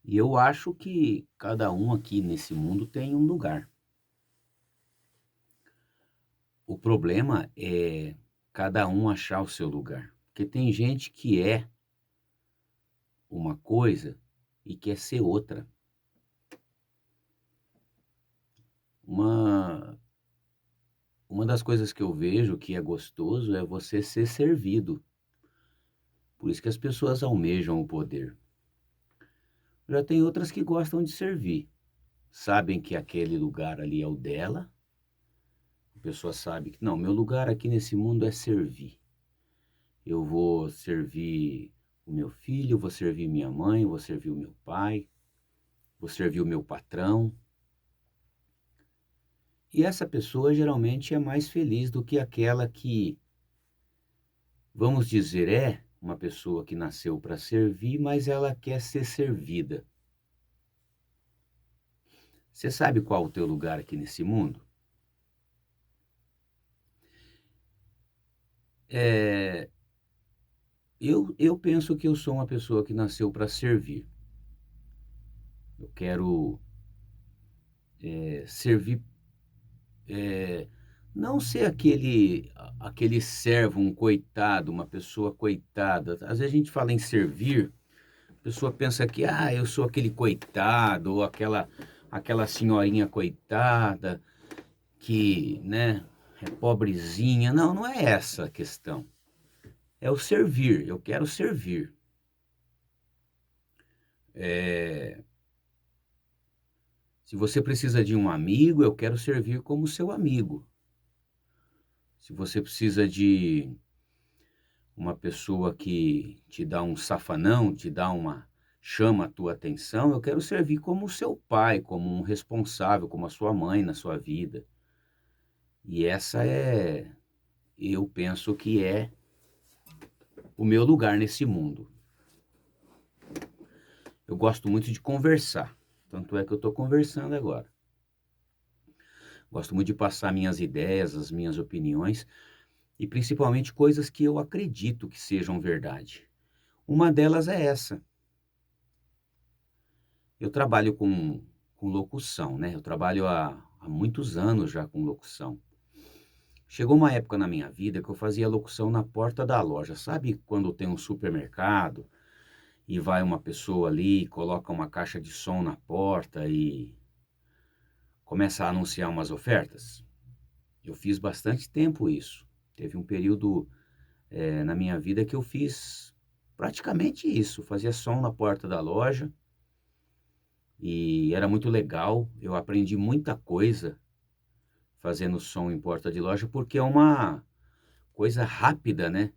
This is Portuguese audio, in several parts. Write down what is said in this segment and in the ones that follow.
E eu acho que cada um aqui nesse mundo tem um lugar. O problema é cada um achar o seu lugar. Porque tem gente que é uma coisa e quer ser outra. Uma, uma das coisas que eu vejo que é gostoso é você ser servido. Por isso que as pessoas almejam o poder. Já tem outras que gostam de servir. Sabem que aquele lugar ali é o dela. A pessoa sabe que, não, meu lugar aqui nesse mundo é servir. Eu vou servir o meu filho, vou servir minha mãe, vou servir o meu pai, vou servir o meu patrão. E essa pessoa geralmente é mais feliz do que aquela que, vamos dizer, é uma pessoa que nasceu para servir, mas ela quer ser servida. Você sabe qual o teu lugar aqui nesse mundo? É, eu penso que eu sou uma pessoa que nasceu para servir. Eu quero servir, é, não ser aquele servo, um coitado, uma pessoa coitada. Às vezes a gente fala em servir, a pessoa pensa que, eu sou aquele coitado, ou aquela senhorinha coitada que, né, é pobrezinha. Não, não é essa a questão. É o servir, eu quero servir. É, se você precisa de um amigo, eu quero servir como seu amigo. Se você precisa de uma pessoa que te dá um safanão, chama a tua atenção, eu quero servir como seu pai, como um responsável, como a sua mãe na sua vida. E eu penso que é o meu lugar nesse mundo. Eu gosto muito de conversar, tanto é que eu estou conversando agora. Gosto muito de passar minhas ideias, as minhas opiniões, e principalmente coisas que eu acredito que sejam verdade. Uma delas é essa. Eu trabalho com locução, né? Eu trabalho há muitos anos já com locução. Chegou uma época na minha vida que eu fazia locução na porta da loja. Sabe quando tem um supermercado e vai uma pessoa ali, coloca uma caixa de som na porta e começa a anunciar umas ofertas? Eu fiz bastante tempo isso. Teve um período, na minha vida que eu fiz praticamente isso. Fazia som na porta da loja e era muito legal. Eu aprendi muita coisa fazendo som em porta de loja, porque é uma coisa rápida, né?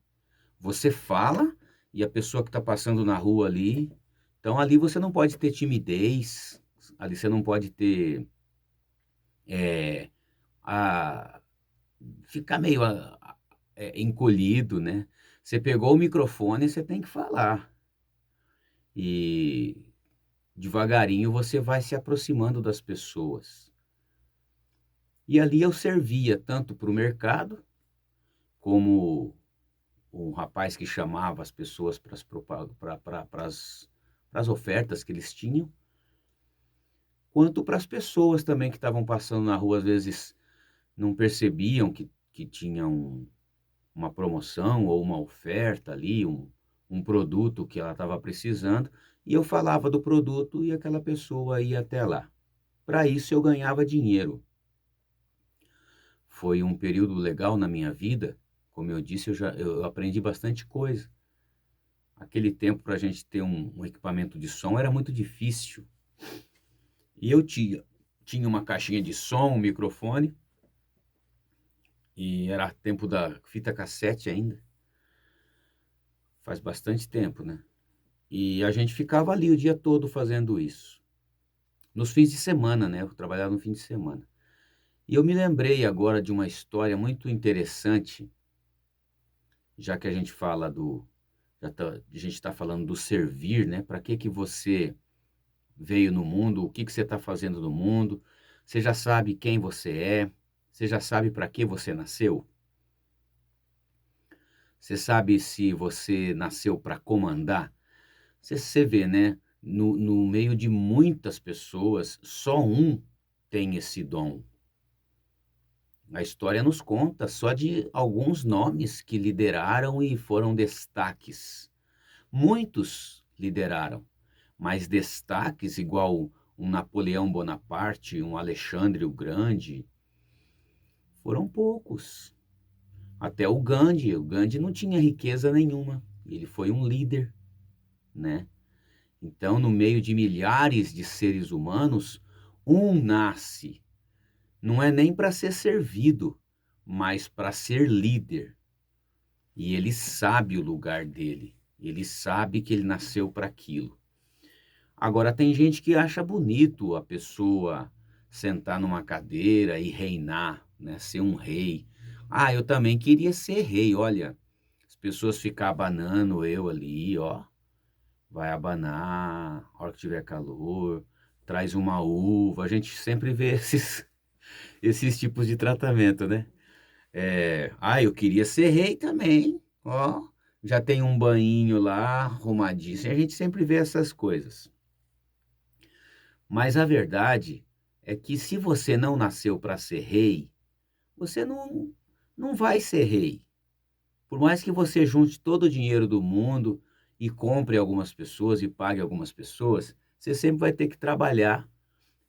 Você fala e a pessoa que está passando na rua ali. Então ali você não pode ter timidez, ali você não pode ter. É, a, ficar meio encolhido, né? Você pegou o microfone, você tem que falar. E devagarinho você vai se aproximando das pessoas. E ali eu servia tanto para o mercado, como um rapaz que chamava as pessoas para as ofertas que eles tinham, quanto para as pessoas também que estavam passando na rua, às vezes não percebiam que tinham uma promoção ou uma oferta ali, um produto que ela estava precisando, e eu falava do produto e aquela pessoa ia até lá. Para isso eu ganhava dinheiro. Foi um período legal na minha vida. Como eu disse, eu aprendi bastante coisa. Aquele tempo, para a gente ter um equipamento de som era muito difícil. E eu tinha uma caixinha de som, um microfone, e era tempo da fita cassete ainda. Faz bastante tempo, né? E a gente ficava ali o dia todo fazendo isso. Nos fins de semana, né? Eu trabalhava no fim de semana. E eu me lembrei agora de uma história muito interessante, já que a gente fala a gente está falando do servir, né? Para que você veio no mundo, o que você está fazendo no mundo? Você já sabe quem você é? Você já sabe para que você nasceu? Você sabe se você nasceu para comandar? Você vê, né? no meio de muitas pessoas, só um tem esse dom. A história nos conta só de alguns nomes que lideraram e foram destaques. Muitos lideraram, mas destaques igual um Napoleão Bonaparte, um Alexandre o Grande, foram poucos. Até o Gandhi não tinha riqueza nenhuma, ele foi um líder, né? Então, no meio de milhares de seres humanos, um nasce. Não é nem para ser servido, mas para ser líder. E ele sabe o lugar dele. Ele sabe que ele nasceu para aquilo. Agora, tem gente que acha bonito a pessoa sentar numa cadeira e reinar, né? Ser um rei. Ah, eu também queria ser rei. Olha, as pessoas ficam abanando eu ali, ó. Vai abanar, a hora que tiver calor, traz uma uva. A gente sempre vê esses tipos de tratamento, né? Eu queria ser rei também, ó. Já tem um banhinho lá, arrumadíssimo. A gente sempre vê essas coisas. Mas a verdade é que se você não nasceu para ser rei, você não vai ser rei. Por mais que você junte todo o dinheiro do mundo e compre algumas pessoas e pague algumas pessoas, você sempre vai ter que trabalhar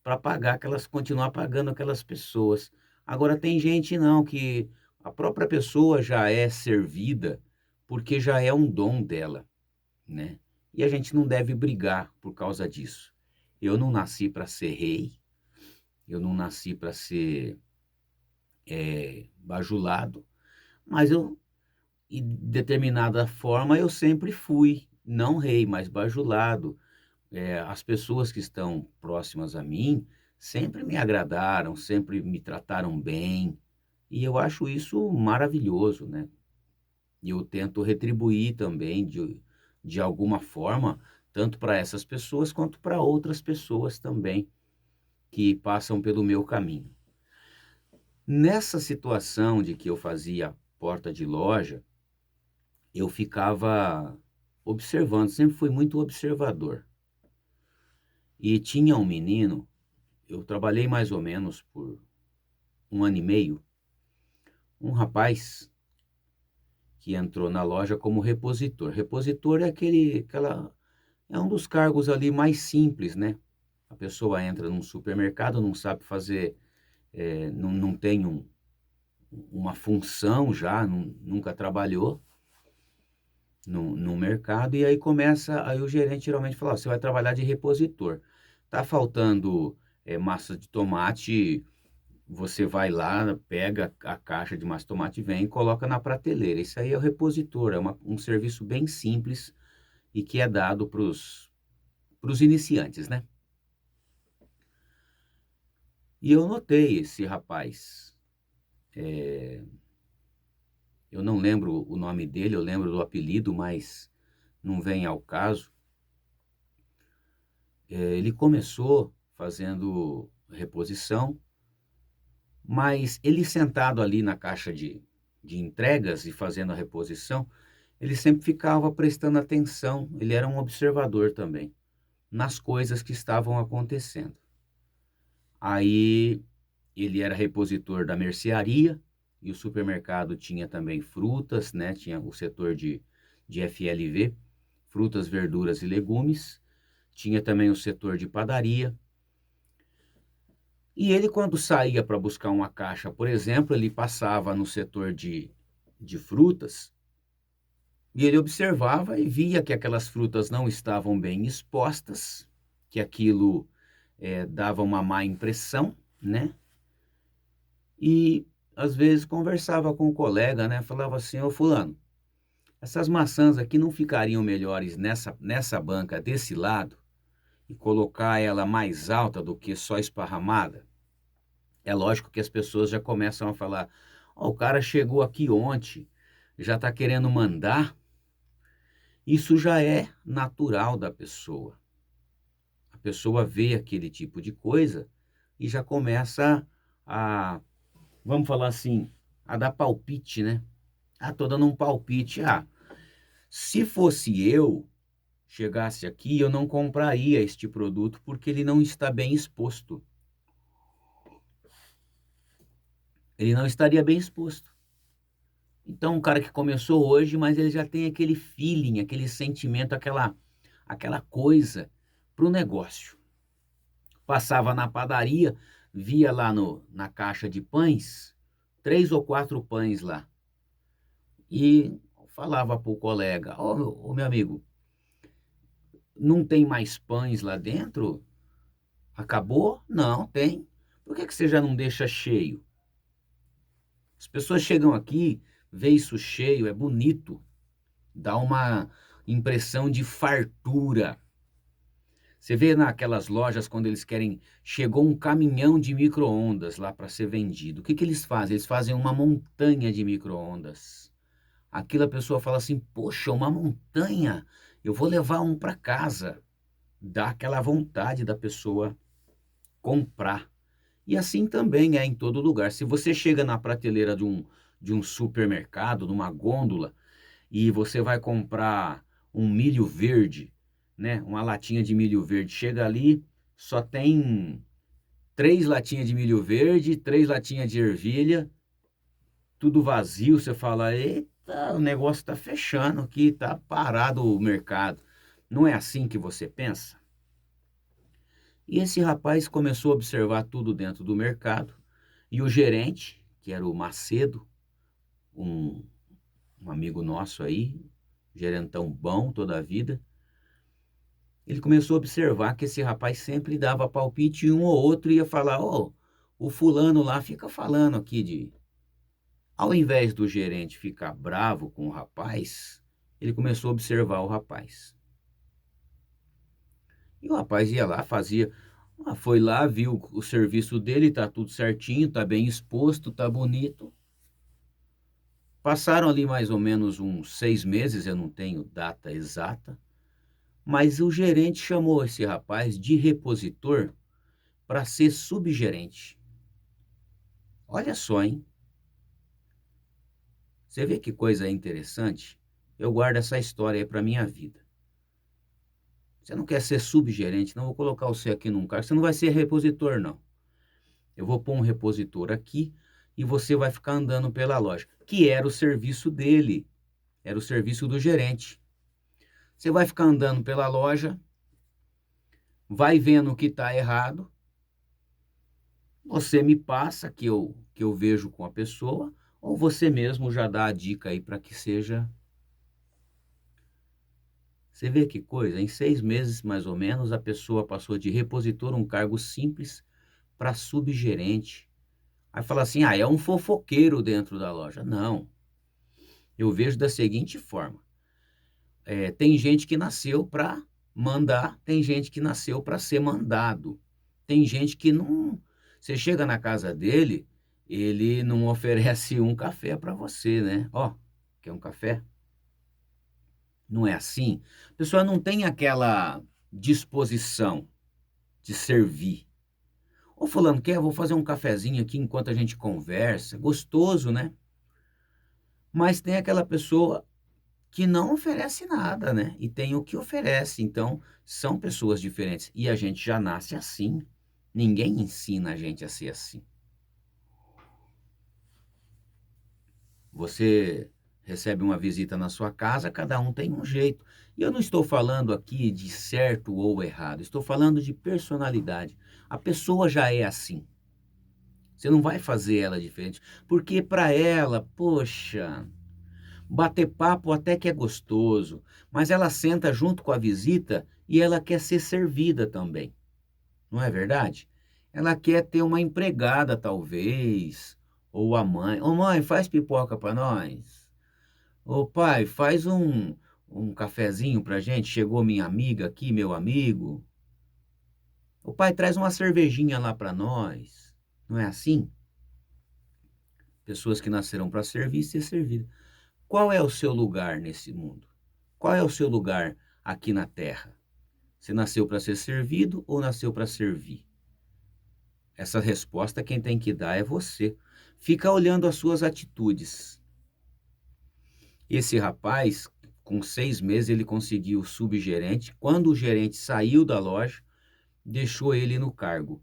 para pagar aquelas, continuar pagando aquelas pessoas. Agora tem gente não que a própria pessoa já é servida porque já é um dom dela, né? E a gente não deve brigar por causa disso. Eu não nasci para ser rei, eu não nasci para ser bajulado, mas eu, de determinada forma, eu sempre fui, não rei, mas bajulado. As pessoas que estão próximas a mim sempre me agradaram, sempre me trataram bem, e eu acho isso maravilhoso, né? E eu tento retribuir também de alguma forma, tanto para essas pessoas quanto para outras pessoas também que passam pelo meu caminho. Nessa situação de que eu fazia porta de loja, eu ficava observando, sempre fui muito observador. E tinha um menino, eu trabalhei mais ou menos por um ano e meio, um rapaz que entrou na loja como repositor. Repositor é é um dos cargos ali mais simples, né? A pessoa entra num supermercado, não sabe fazer, não tem uma função já, nunca trabalhou no mercado, e aí aí o gerente geralmente fala, ó, você vai trabalhar de repositor. Tá faltando massa de tomate. Você vai lá, pega a caixa de massa de tomate, vem e coloca na prateleira. Isso aí é o repositor, é um serviço bem simples e que é dado para os iniciantes, né? E eu notei esse rapaz. Eu não lembro o nome dele, eu lembro do apelido, mas não vem ao caso. Ele começou fazendo reposição, mas ele sentado ali na caixa de entregas e fazendo a reposição, ele sempre ficava prestando atenção, ele era um observador também, nas coisas que estavam acontecendo. Aí ele era repositor da mercearia e o supermercado tinha também frutas, né? Tinha o setor de FLV, frutas, verduras e legumes. Tinha também o setor de padaria. E ele, quando saía para buscar uma caixa, por exemplo, ele passava no setor de frutas e ele observava e via que aquelas frutas não estavam bem expostas, que aquilo dava uma má impressão, né? E às vezes conversava com o colega, né? Falava assim, ô fulano, essas maçãs aqui não ficariam melhores nessa banca desse lado e colocar ela mais alta do que só esparramada? É lógico que as pessoas já começam a falar, ó, o cara chegou aqui ontem, já está querendo mandar. Isso já é natural da pessoa. A pessoa vê aquele tipo de coisa e já começa a, vamos falar assim, a dar palpite, né? Ah, tô dando um palpite. Ah, se fosse eu, chegasse aqui, eu não compraria este produto porque ele não está bem exposto. Ele não estaria bem exposto. Então, um cara que começou hoje, mas ele já tem aquele feeling, aquele sentimento, aquela coisa para o negócio. Passava na padaria, via lá na caixa de pães, 3 ou 4 pães lá. E falava para o colega: ô meu amigo, não tem mais pães lá dentro? Acabou? Não, tem. Por que você já não deixa cheio? As pessoas chegam aqui, vê isso cheio, é bonito, dá uma impressão de fartura. Você vê naquelas lojas quando eles querem, chegou um caminhão de micro-ondas lá para ser vendido. O que eles fazem? Eles fazem uma montanha de micro-ondas. Aquilo a pessoa fala assim: poxa, uma montanha, eu vou levar um para casa. Dá aquela vontade da pessoa comprar. E assim também é em todo lugar. Se você chega na prateleira de um supermercado, numa gôndola, e você vai comprar um milho verde, né? Uma latinha de milho verde. Chega ali, só tem 3 latinhas de milho verde, 3 latinhas de ervilha, tudo vazio. Você fala: eita, o negócio está fechando aqui, tá parado o mercado. Não é assim que você pensa? E esse rapaz começou a observar tudo dentro do mercado. E o gerente, que era o Macedo, um, um amigo nosso aí, gerentão bom toda a vida, ele começou a observar que esse rapaz sempre dava palpite e um ou outro ia falar: ô, o fulano lá fica falando aqui de... Ao invés do gerente ficar bravo com o rapaz, ele começou a observar o rapaz. E o rapaz ia lá, fazia... foi lá, viu o serviço dele, tá tudo certinho, tá bem exposto, tá bonito. Passaram ali mais ou menos uns 6 meses, eu não tenho data exata, mas o gerente chamou esse rapaz de repositor para ser subgerente. Olha só, hein? Você vê que coisa interessante? Eu guardo essa história aí para minha vida. Você não quer ser subgerente, não vou colocar você aqui num cargo, você não vai ser repositor, não. Eu vou pôr um repositor aqui e você vai ficar andando pela loja, que era o serviço dele, era o serviço do gerente. Você vai ficar andando pela loja, vai vendo o que está errado, você me passa que eu vejo com a pessoa, ou você mesmo já dá a dica aí para que seja. Você vê que coisa? Em 6 meses, mais ou menos, a pessoa passou de repositor, um cargo simples, para subgerente. Aí fala assim: ah, é um fofoqueiro dentro da loja. Não, eu vejo da seguinte forma: tem gente que nasceu para mandar, tem gente que nasceu para ser mandado. Tem gente que não. Você chega na casa dele, ele não oferece um café para você, né? Ó, quer um café? Não é assim? A pessoa não tem aquela disposição de servir. Ô fulano, quer? Vou fazer um cafezinho aqui enquanto a gente conversa. Gostoso, né? Mas tem aquela pessoa que não oferece nada, né? E tem o que oferece. Então, são pessoas diferentes. E a gente já nasce assim. Ninguém ensina a gente a ser assim. Você recebe uma visita na sua casa, cada um tem um jeito. E eu não estou falando aqui de certo ou errado, estou falando de personalidade. A pessoa já é assim. Você não vai fazer ela diferente, porque para ela, poxa, bater papo até que é gostoso, mas ela senta junto com a visita e ela quer ser servida também. Não é verdade? Ela quer ter uma empregada, talvez, ou a mãe. Ô mãe, faz pipoca para nós. Ô pai, faz um cafezinho pra gente. Chegou minha amiga aqui, meu amigo. Ô pai, traz uma cervejinha lá para nós. Não é assim? Pessoas que nasceram para servir e ser servidas. Qual é o seu lugar nesse mundo? Qual é o seu lugar aqui na Terra? Você nasceu para ser servido ou nasceu para servir? Essa resposta quem tem que dar é você. Fica olhando as suas atitudes. Esse rapaz com 6 meses ele conseguiu subgerente. Quando o gerente saiu da loja, deixou ele no cargo.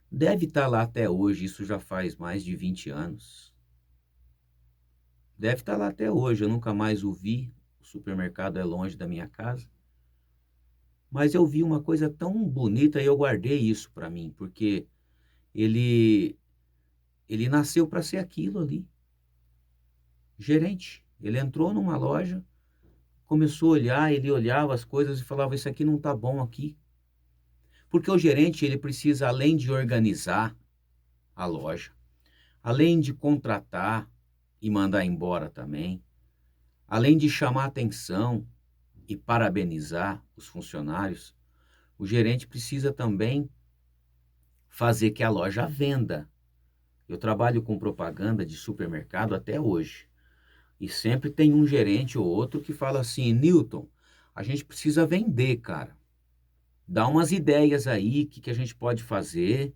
Deve estar lá até hoje, isso já faz mais de 20 anos. Deve estar lá até hoje, eu nunca mais o vi. O supermercado é longe da minha casa. Mas eu vi uma coisa tão bonita e eu guardei isso para mim, porque ele ele nasceu para ser aquilo ali, gerente. Ele entrou numa loja, começou a olhar, ele olhava as coisas e falava: "Isso aqui não está bom aqui". Porque o gerente, ele precisa, além de organizar a loja, além de contratar e mandar embora também, além de chamar atenção e parabenizar os funcionários, o gerente precisa também fazer que a loja venda. Eu trabalho com propaganda de supermercado até hoje. E sempre tem um gerente ou outro que fala assim: Newton, a gente precisa vender, cara. Dá umas ideias aí, que a gente pode fazer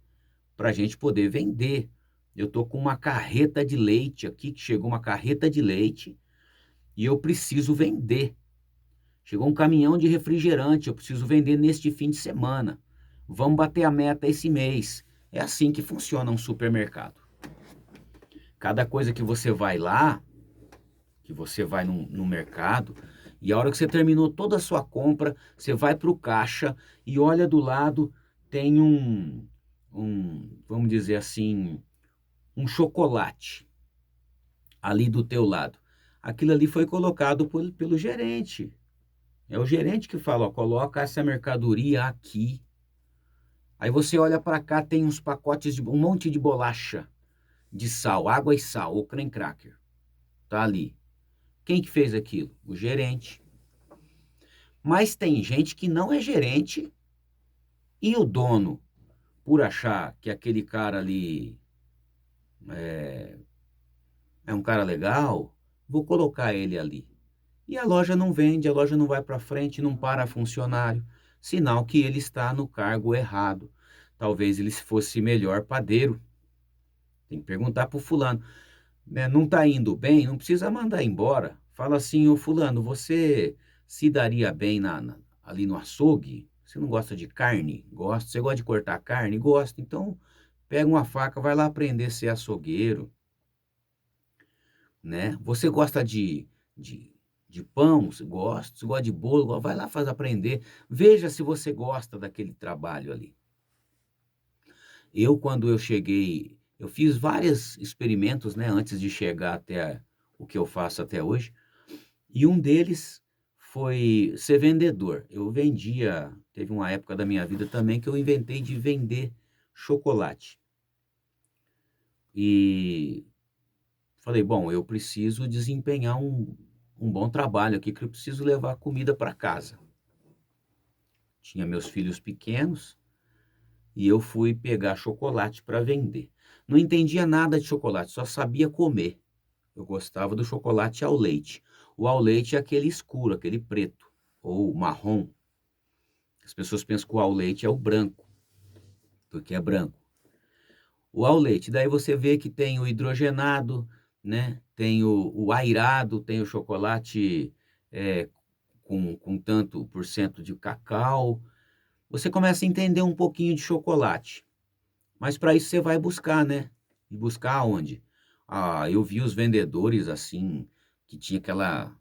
para a gente poder vender. Eu tô com uma carreta de leite aqui, que chegou uma carreta de leite e eu preciso vender. Chegou um caminhão de refrigerante, eu preciso vender neste fim de semana. Vamos bater a meta esse mês. É assim que funciona um supermercado. Cada coisa que você vai lá, que você vai no mercado, e a hora que você terminou toda a sua compra, você vai para o caixa e olha do lado, tem vamos dizer assim, um chocolate ali do teu lado. Aquilo ali foi colocado pelo gerente. É o gerente que fala: ó, coloca essa mercadoria aqui. Aí você olha para cá, tem uns pacotes de um monte de bolacha de sal, água e sal, ou creme cracker. Tá ali. Quem que fez aquilo? O gerente. Mas tem gente que não é gerente e o dono, por achar que aquele cara ali é um cara legal, vou colocar ele ali. E a loja não vende, a loja não vai para frente, não para funcionário, sinal que ele está no cargo errado. Talvez ele fosse melhor padeiro. Tem que perguntar para o fulano, né? Não está indo bem, não precisa mandar embora. Fala assim: ô fulano, você se daria bem ali no açougue? Você não gosta de carne? Gosta. Você gosta de cortar carne? Gosta. Então, pega uma faca, vai lá aprender a ser açougueiro, né? Você gosta de, de pão? Você gosta? Você gosta de bolo? Vai lá, faz aprender. Veja se você gosta daquele trabalho ali. Quando eu cheguei, eu fiz vários experimentos, né, antes de chegar até o que eu faço até hoje. E um deles foi ser vendedor. Eu vendia, teve uma época da minha vida também que eu inventei de vender chocolate. E falei: bom, eu preciso desempenhar um bom trabalho aqui, que eu preciso levar comida para casa. Tinha meus filhos pequenos e eu fui pegar chocolate para vender. Não entendia nada de chocolate, só sabia comer. Eu gostava do chocolate ao leite. O ao leite é aquele escuro, aquele preto ou marrom. As pessoas pensam que o ao leite é o branco, porque é branco. O ao leite, daí você vê que tem o hidrogenado, né? Tem o airado, tem o chocolate é, com tanto por cento de cacau. Você começa a entender um pouquinho de chocolate. Mas para isso você vai buscar, né? E buscar onde? Ah, eu vi os vendedores assim, que tinha aquela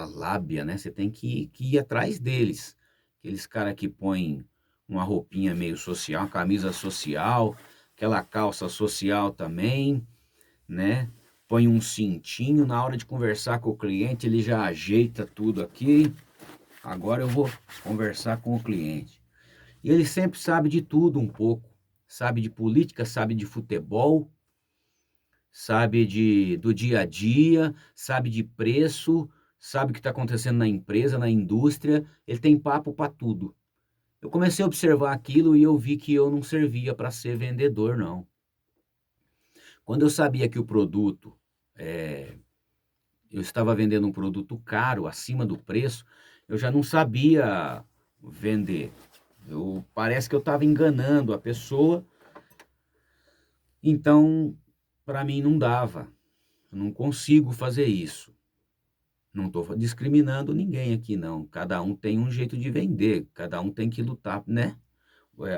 lábia, né? Você tem que ir atrás deles. Aqueles caras que põem uma roupinha meio social, uma camisa social, aquela calça social também, né? Põe um cintinho, na hora de conversar com o cliente, ele já ajeita tudo aqui. Agora eu vou conversar com o cliente. E ele sempre sabe de tudo um pouco. Sabe de política, sabe de futebol, sabe do dia a dia, sabe de preço, sabe o que está acontecendo na empresa, na indústria. Ele tem papo para tudo. Eu comecei a observar aquilo e eu vi que eu não servia para ser vendedor, não. Quando eu sabia que o produto, eu estava vendendo um produto caro, acima do preço, eu já não sabia vender. Parece que eu estava enganando a pessoa, então para mim não dava. Eu não consigo fazer isso. Não estou discriminando ninguém aqui não, cada um tem um jeito de vender, cada um tem que lutar, né.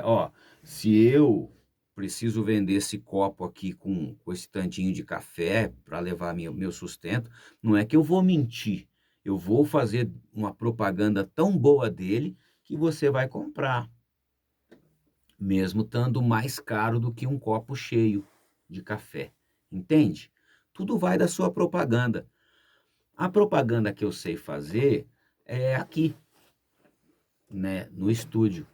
Ó, se eu preciso vender esse copo aqui com esse tantinho de café para levar meu sustento, não é que eu vou mentir, eu vou fazer uma propaganda tão boa dele que você vai comprar, mesmo estando mais caro do que um copo cheio de café, entende? Tudo vai da sua propaganda. A propaganda que eu sei fazer é aqui, né, no estúdio.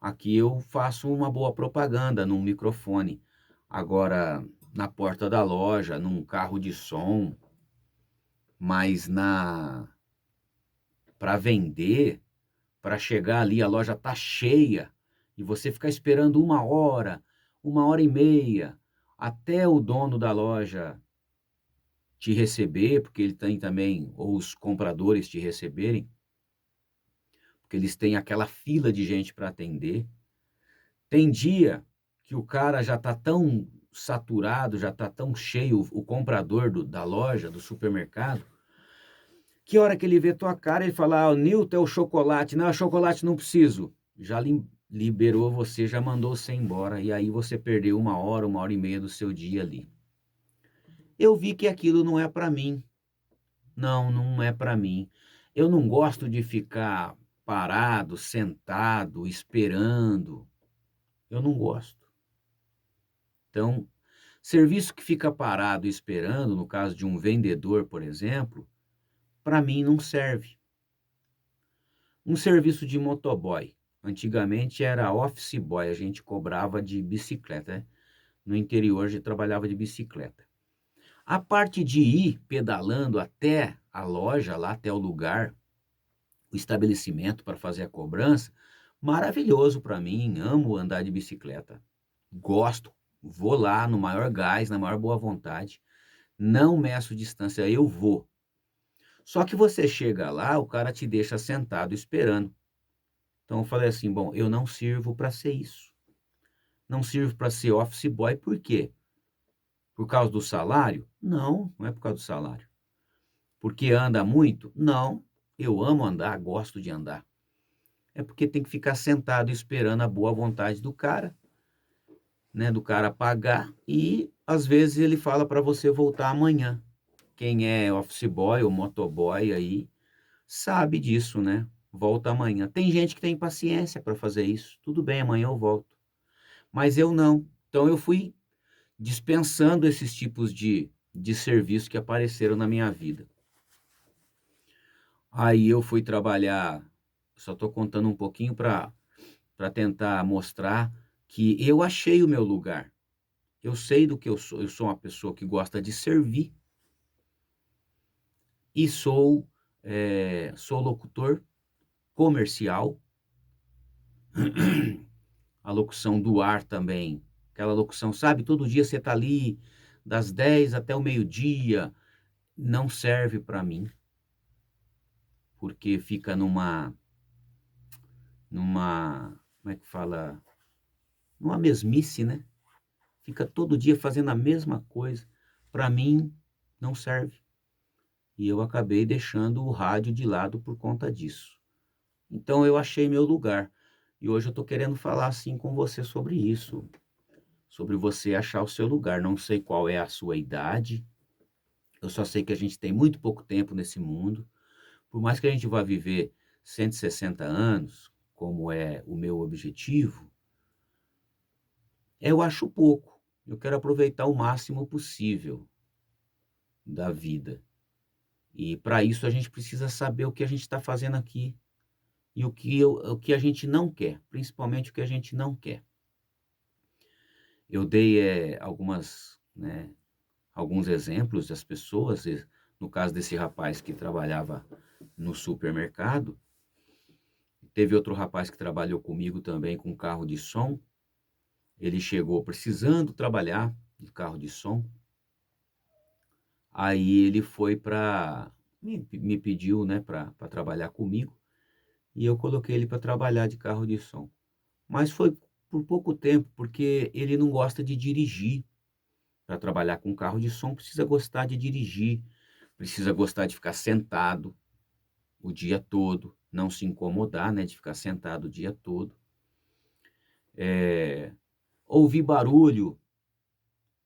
Aqui eu faço uma boa propaganda num microfone. Agora, na porta da loja, num carro de som, mas na para vender, para chegar ali, a loja tá cheia e você ficar esperando uma hora e meia, até o dono da loja te receber, porque ele tem também, ou os compradores te receberem, porque eles têm aquela fila de gente para atender. Tem dia que o cara já está tão saturado, já está tão cheio, o comprador da loja, do supermercado, que hora que ele vê tua cara, ele fala: "Ah, o Nilton é o chocolate. Não, chocolate não preciso". Já liberou você, já mandou você embora, e aí você perdeu uma hora e meia do seu dia ali. Eu vi que aquilo não é para mim. Não, não é para mim. Eu não gosto de ficar parado, sentado, esperando. Eu não gosto. Então, serviço que fica parado esperando, no caso de um vendedor, por exemplo, para mim não serve. Um serviço de motoboy, antigamente era office boy, a gente cobrava de bicicleta, né? No interior a gente trabalhava de bicicleta. A parte de ir pedalando até a loja, lá até o lugar, o estabelecimento para fazer a cobrança, maravilhoso para mim, amo andar de bicicleta. Gosto, vou lá no maior gás, na maior boa vontade. Não meço distância, eu vou. Só que você chega lá, o cara te deixa sentado esperando. Então eu falei assim: "Bom, eu não sirvo para ser isso. Não sirvo para ser office boy, por quê? Por causa do salário? Não, não é por causa do salário. Porque anda muito? Não, eu amo andar, gosto de andar. É porque tem que ficar sentado esperando a boa vontade do cara, né, do cara pagar e às vezes ele fala para você voltar amanhã. Quem é office boy ou motoboy aí sabe disso, né, volta amanhã. Tem gente que tem paciência para fazer isso, tudo bem, amanhã eu volto, mas eu não. Então eu fui dispensando esses tipos de serviço que apareceram na minha vida. Aí eu fui trabalhar, só estou contando um pouquinho para tentar mostrar que eu achei o meu lugar. Eu sei do que eu sou uma pessoa que gosta de servir e sou locutor comercial. A locução do ar também, aquela locução, sabe, todo dia você está ali, das 10 até o meio-dia, não serve para mim, porque fica como é que fala? Numa mesmice, né, fica todo dia fazendo a mesma coisa, para mim não serve. E eu acabei deixando o rádio de lado por conta disso. Então eu achei meu lugar, e hoje eu estou querendo falar, assim, com você sobre isso. Sobre você achar o seu lugar. Não sei qual é a sua idade, eu só sei que a gente tem muito pouco tempo nesse mundo. Por mais que a gente vá viver 160 anos, como é o meu objetivo, eu acho pouco. Eu quero aproveitar o máximo possível da vida. E para isso a gente precisa saber o que a gente está fazendo aqui e o que a gente não quer, principalmente o que a gente não quer. Eu dei, algumas, né, alguns exemplos das pessoas, no caso desse rapaz que trabalhava no supermercado, teve outro rapaz que trabalhou comigo também com carro de som, ele chegou precisando trabalhar de carro de som, aí ele foi para me pediu, né, para trabalhar comigo, e eu coloquei ele para trabalhar de carro de som. Mas foi por pouco tempo, porque ele não gosta de dirigir. Para trabalhar com carro de som precisa gostar de dirigir, precisa gostar de ficar sentado o dia todo, não se incomodar, né, de ficar sentado o dia todo. Eh, Ouvir barulho,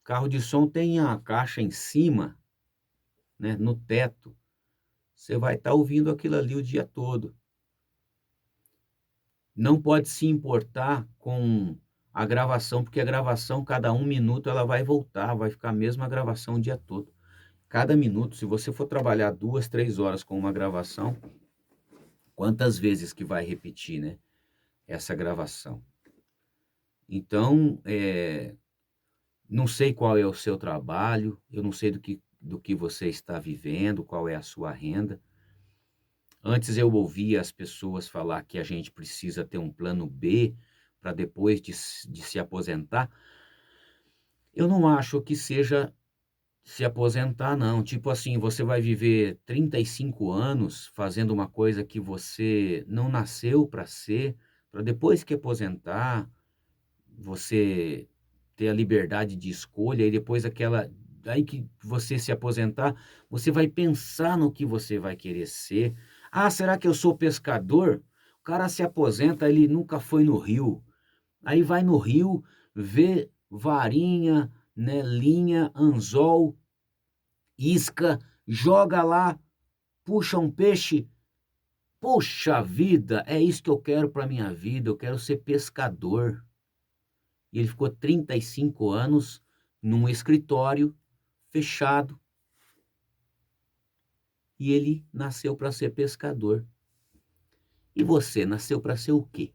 carro de som tem a caixa em cima, né, no teto, você vai estar ouvindo aquilo ali o dia todo. Não pode se importar com a gravação, porque a gravação, cada 1 minuto ela vai voltar, vai ficar a mesma gravação o dia todo. Cada minuto, se você for trabalhar 2, 3 horas com uma gravação, quantas vezes que vai repetir, né, essa gravação? Então, não sei qual é o seu trabalho, eu não sei do que você está vivendo, qual é a sua renda. Antes eu ouvia as pessoas falar que a gente precisa ter um plano B para depois de se aposentar. Eu não acho que seja se aposentar não, tipo assim, você vai viver 35 anos fazendo uma coisa que você não nasceu para ser, para depois que aposentar, você ter a liberdade de escolha e depois aí que você se aposentar, você vai pensar no que você vai querer ser. "Ah, será que eu sou pescador?" O cara se aposenta, ele nunca foi no rio. Aí vai no rio, vê varinha, né, linha, anzol, isca, joga lá, puxa um peixe. Poxa vida, é isso que eu quero para minha vida, eu quero ser pescador. E ele ficou 35 anos num escritório fechado e ele nasceu para ser pescador. E você nasceu para ser o quê?